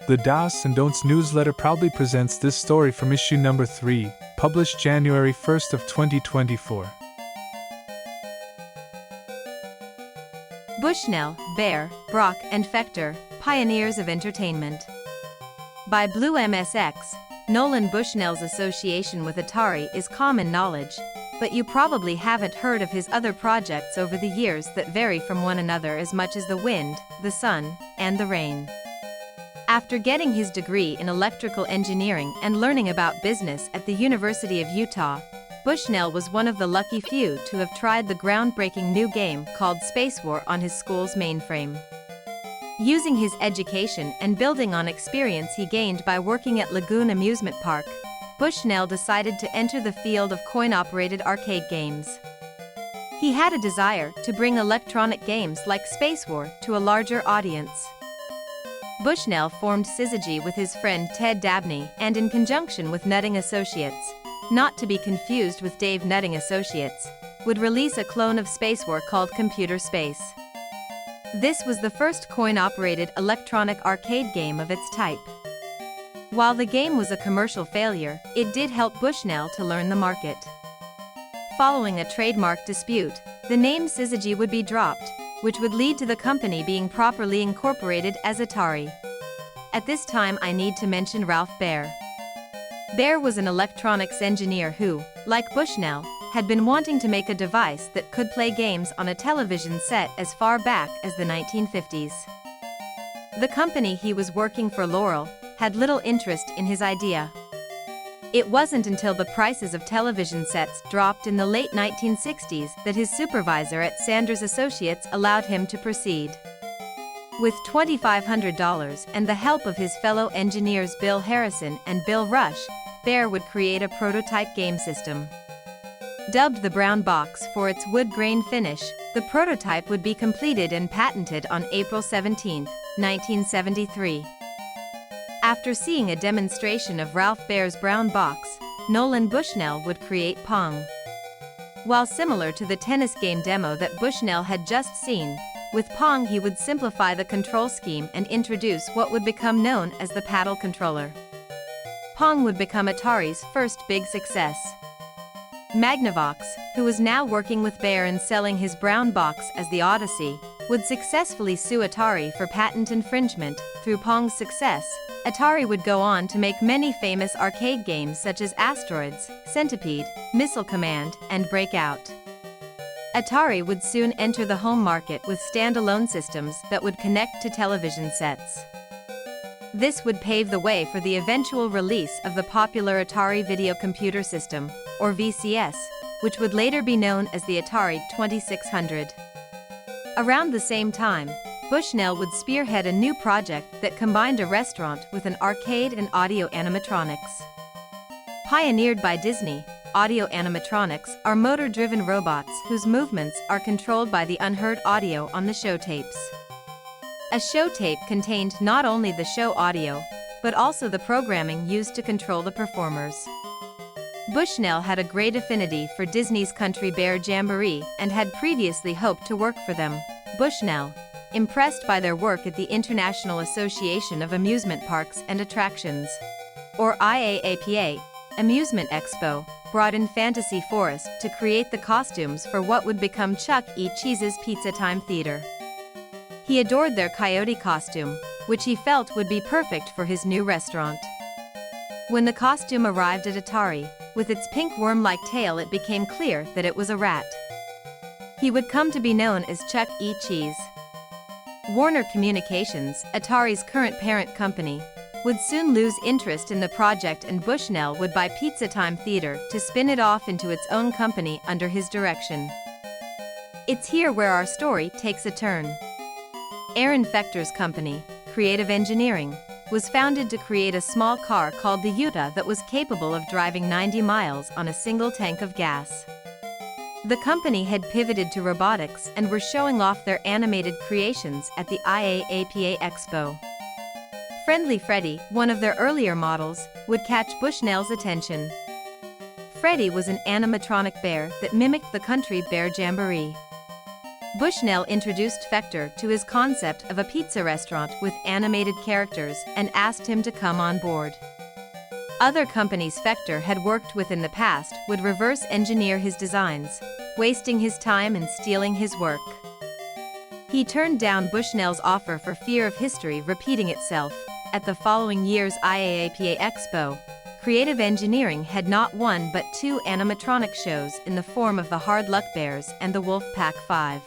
The Das and Don'ts newsletter proudly presents this story from issue number 3, published January 1st of 2024. Bushnell, Baer, Brock, and Fechter, Pioneers of Entertainment. By BlueMSX, Nolan Bushnell's association with Atari is common knowledge, but you probably haven't heard of his other projects over the years that vary from one another as much as the wind, the sun, and the rain. After getting his degree in electrical engineering and learning about business at the University of Utah, Bushnell was one of the lucky few to have tried the groundbreaking new game called Space War on his school's mainframe. Using his education and building on experience he gained by working at Lagoon Amusement Park, Bushnell decided to enter the field of coin-operated arcade games. He had a desire to bring electronic games like Space War to a larger audience. Bushnell formed Syzygy with his friend Ted Dabney and in conjunction with Nutting Associates, not to be confused with Dave Nutting Associates, would release a clone of Space War called Computer Space. This was the first coin-operated electronic arcade game of its type. While the game was a commercial failure, it did help Bushnell to learn the market. Following a trademark dispute, the name Syzygy would be dropped, which would lead to the company being properly incorporated as Atari. At this time I need to mention Ralph Baer. Baer was an electronics engineer who, like Bushnell, had been wanting to make a device that could play games on a television set as far back as the 1950s. The company he was working for, Laurel, had little interest in his idea. It wasn't until the prices of television sets dropped in the late 1960s that his supervisor at Sanders Associates allowed him to proceed. With $2,500 and the help of his fellow engineers Bill Harrison and Bill Rush, Baer would create a prototype game system. Dubbed the Brown Box for its wood grain finish, the prototype would be completed and patented on April 17, 1973. After seeing a demonstration of Ralph Baer's Brown Box, Nolan Bushnell would create Pong. While similar to the tennis game demo that Bushnell had just seen, with Pong he would simplify the control scheme and introduce what would become known as the paddle controller. Pong would become Atari's first big success. Magnavox, who was now working with Baer and selling his Brown Box as the Odyssey, would successfully sue Atari for patent infringement. Through Pong's success, Atari would go on to make many famous arcade games such as Asteroids, Centipede, Missile Command, and Breakout. Atari would soon enter the home market with standalone systems that would connect to television sets. This would pave the way for the eventual release of the popular Atari Video Computer System, or VCS, which would later be known as the Atari 2600. Around the same time, Bushnell would spearhead a new project that combined a restaurant with an arcade and audio animatronics. Pioneered by Disney, audio animatronics are motor-driven robots whose movements are controlled by the unheard audio on the show tapes. A show tape contained not only the show audio, but also the programming used to control the performers. Bushnell had a great affinity for Disney's Country Bear Jamboree and had previously hoped to work for them. Bushnell, impressed by their work at the International Association of Amusement Parks and Attractions, or IAAPA, Amusement Expo, brought in Fantasy Forest to create the costumes for what would become Chuck E. Cheese's Pizza Time Theater. He adored their coyote costume, which he felt would be perfect for his new restaurant. When the costume arrived at Atari, with its pink worm-like tail, it became clear that it was a rat. He would come to be known as Chuck E. Cheese. Warner Communications, Atari's current parent company, would soon lose interest in the project, and Bushnell would buy Pizza Time Theater to spin it off into its own company under his direction. It's here where our story takes a turn. Aaron Fechter's company, Creative Engineering, was founded to create a small car called the Utah that was capable of driving 90 miles on a single tank of gas. The company had pivoted to robotics and were showing off their animated creations at the IAAPA Expo. Friendly Freddy, one of their earlier models, would catch Bushnell's attention. Freddy was an animatronic bear that mimicked the Country Bear Jamboree. Bushnell introduced Fechter to his concept of a pizza restaurant with animated characters and asked him to come on board. Other companies Fechter had worked with in the past would reverse engineer his designs, wasting his time and stealing his work. He turned down Bushnell's offer for fear of history repeating itself. At the following year's IAAPA Expo, creative engineering had not one but two animatronic shows in the form of the Hard Luck Bears and the Wolfpack 5.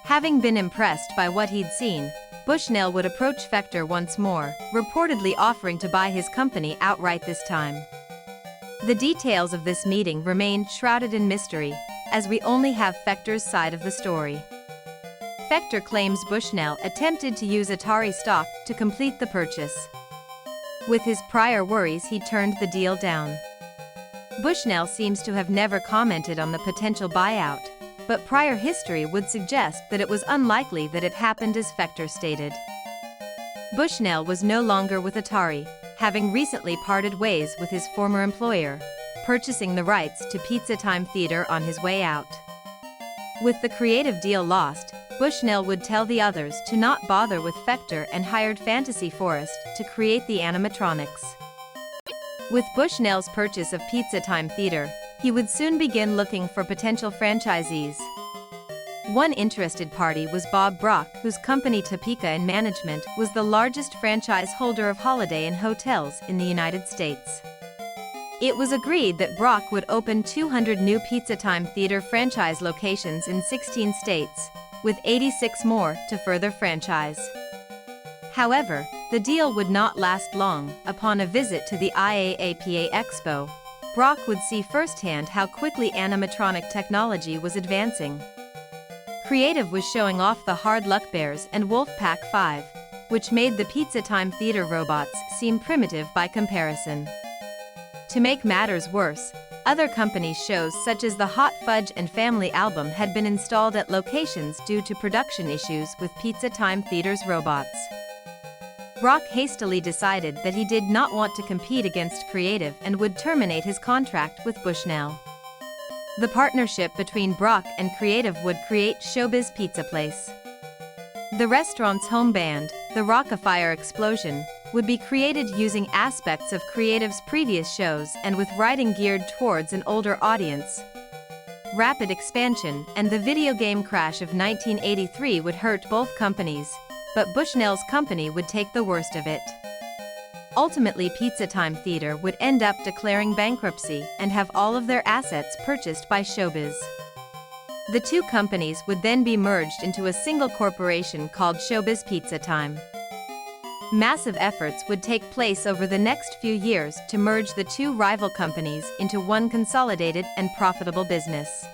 Having been impressed by what he'd seen, Bushnell would approach Fechter once more, reportedly offering to buy his company outright this time. The details of this meeting remained shrouded in mystery, as we only have Fechter's side of the story. Fechter claims Bushnell attempted to use Atari stock to complete the purchase. With his prior worries, he turned the deal down. Bushnell seems to have never commented on the potential buyout, but prior history would suggest that it was unlikely that it happened as Fechter stated. Bushnell was no longer with Atari, having recently parted ways with his former employer, purchasing the rights to Pizza Time Theater on his way out. With the creative deal lost, Bushnell would tell the others to not bother with Fechter and hired Fantasy Forest to create the animatronics. With Bushnell's purchase of Pizza Time Theater, he would soon begin looking for potential franchisees. One interested party was Bob Brock, whose company Topeka in Management was the largest franchise holder of Holiday Inn hotels in the United States. It was agreed that Brock would open 200 new Pizza Time Theater franchise locations in 16 states, with 86 more to further franchise. However, the deal would not last long. Upon a visit to the IAAPA Expo, Brock would see firsthand how quickly animatronic technology was advancing. Creative was showing off the Hard Luck Bears and Wolfpack 5, which made the Pizza Time Theater robots seem primitive by comparison. To make matters worse, other companies' shows such as the Hot Fudge and Family album had been installed at locations due to production issues with Pizza Time Theater's robots. Brock hastily decided that he did not want to compete against Creative and would terminate his contract with Bushnell. The partnership between Brock and Creative would create Showbiz Pizza Place. The restaurant's home band, the Rock-afire Explosion, would be created using aspects of Creative's previous shows and with writing geared towards an older audience. Rapid expansion and the video game crash of 1983 would hurt both companies, but Bushnell's company would take the worst of it. Ultimately, Pizza Time Theater would end up declaring bankruptcy and have all of their assets purchased by Showbiz. The two companies would then be merged into a single corporation called Showbiz Pizza Time. Massive efforts would take place over the next few years to merge the two rival companies into one consolidated and profitable business.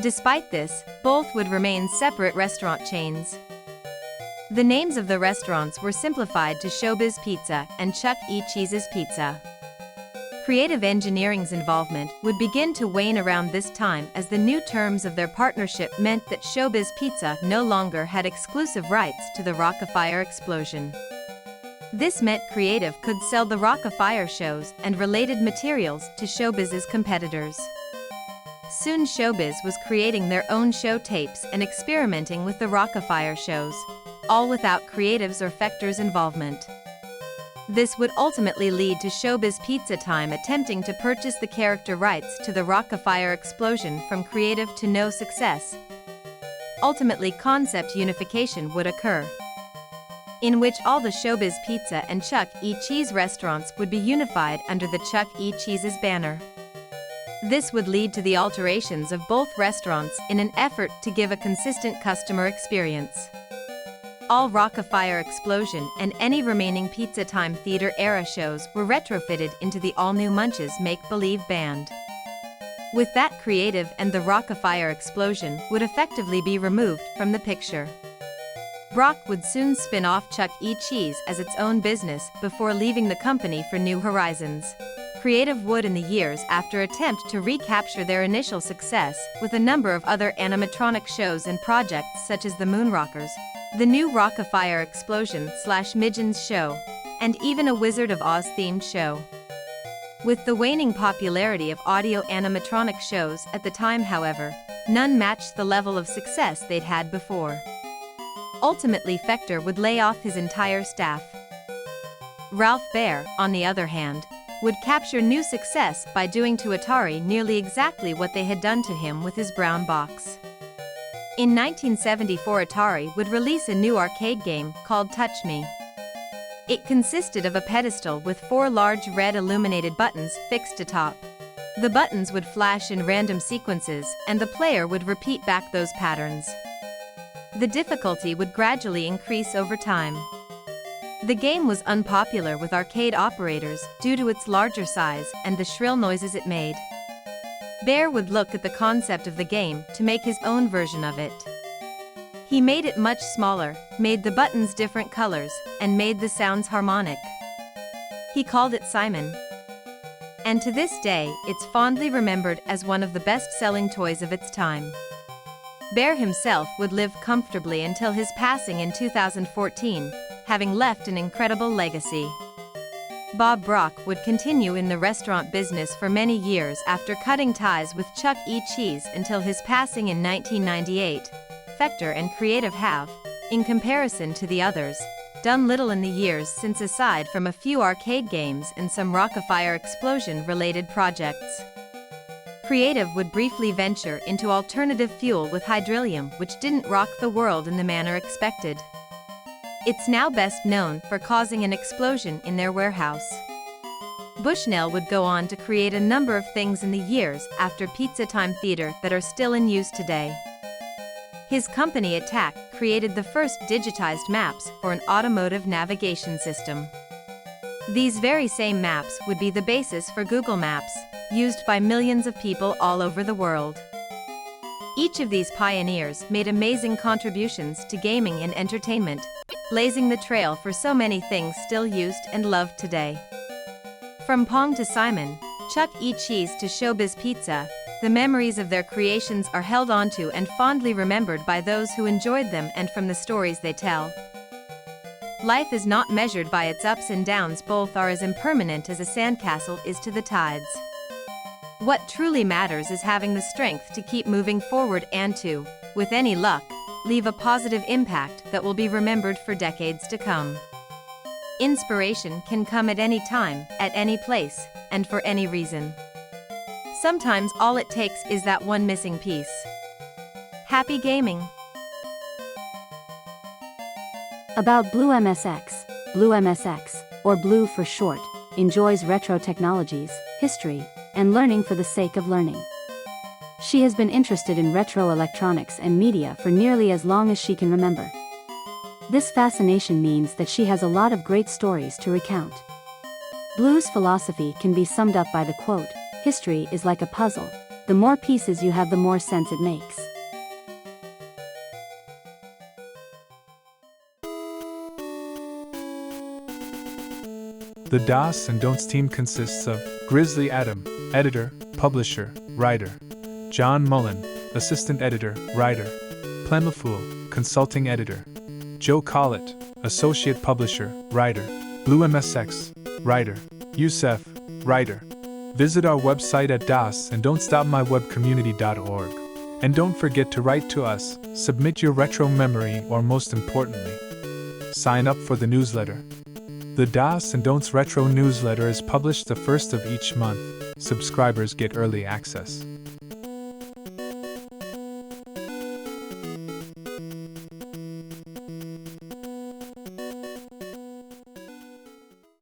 Despite this, both would remain separate restaurant chains. The names of the restaurants were simplified to Showbiz Pizza and Chuck E. Cheese's Pizza. Creative engineering's involvement would begin to wane around this time as the new terms of their partnership meant that Showbiz Pizza no longer had exclusive rights to the Rock-afire Explosion. This meant Creative could sell the Rock-afire shows and related materials to Showbiz's competitors. Soon Showbiz was creating their own show tapes and experimenting with the Rock-afire shows, all without Creative's or Fechter's involvement. This would ultimately lead to Showbiz Pizza Time attempting to purchase the character rights to the Rock-afire Explosion from Creative to no success. Ultimately, concept unification would occur, in which all the Showbiz Pizza and Chuck E. Cheese restaurants would be unified under the Chuck E. Cheese's banner. This would lead to the alterations of both restaurants in an effort to give a consistent customer experience. All Rock-afire Explosion and any remaining Pizza Time Theater era shows were retrofitted into the all-new Munch's Make-Believe band. With that, Creative and the Rock-afire Explosion would effectively be removed from the picture. Brock would soon spin off Chuck E. Cheese as its own business before leaving the company for new horizons. Creative would in the years after attempt to recapture their initial success with a number of other animatronic shows and projects such as the Moonrockers, the new Rock-afire Explosion / Midgens show, and even a Wizard of Oz themed show. With the waning popularity of audio animatronic shows at the time, however, None matched the level of success they'd had before. Ultimately, Fechter would lay off his entire staff. Ralph Baer, on the other hand, would capture new success by doing to Atari nearly exactly what they had done to him with his brown box. In 1974, Atari would release a new arcade game called Touch Me. It consisted of a pedestal with 4 large red illuminated buttons fixed atop. The buttons would flash in random sequences, and the player would repeat back those patterns. The difficulty would gradually increase over time. The game was unpopular with arcade operators due to its larger size and the shrill noises it made. Baer would look at the concept of the game to make his own version of it. He made it much smaller, made the buttons different colors, and made the sounds harmonic. He called it Simon. And to this day, it's fondly remembered as one of the best-selling toys of its time. Baer himself would live comfortably until his passing in 2014, having left an incredible legacy. Bob Brock would continue in the restaurant business for many years after cutting ties with Chuck E. Cheese until his passing in 1998. Fechter and Creative have, in comparison to the others, done little in the years since aside from a few arcade games and some Rockafire explosion-related projects. Creative would briefly venture into alternative fuel with hydrilium, which didn't rock the world in the manner expected. It's now best known for causing an explosion in their warehouse. Bushnell would go on to create a number of things in the years after Pizza Time Theater that are still in use today. His company Attack created the first digitized maps for an automotive navigation system. These very same maps would be the basis for Google Maps, used by millions of people all over the world. Each of these pioneers made amazing contributions to gaming and entertainment, blazing the trail for so many things still used and loved today. From Pong to Simon, Chuck E. Cheese to Showbiz Pizza, the memories of their creations are held onto and fondly remembered by those who enjoyed them and from the stories they tell. Life is not measured by its ups and downs, both are as impermanent as a sandcastle is to the tides. What truly matters is having the strength to keep moving forward and to, with any luck, leave a positive impact that will be remembered for decades to come. Inspiration can come at any time, at any place, and for any reason. Sometimes all it takes is that one missing piece. Happy gaming! About BlueMSX. BlueMSX, or Blue for short, enjoys retro technologies, history, and learning for the sake of learning. She has been interested in retro electronics and media for nearly as long as she can remember. This fascination means that she has a lot of great stories to recount. Blue's philosophy can be summed up by the quote, "History is like a puzzle. The more pieces you have, the more sense it makes." The Do's and Don'ts team consists of Grizzly Adam, editor, publisher, writer; Jon Mullin, assistant editor, writer; Plendlful, consulting editor; Joe Collett, associate publisher, writer; BlueMSX, writer; Yousef, writer. Visit our website at dosandon'tstopmywebcommunity.org. And don't forget to write to us, submit your retro memory, or most importantly, sign up for the newsletter. The Dos and Don'ts Retro newsletter is published the first of each month. Subscribers get early access.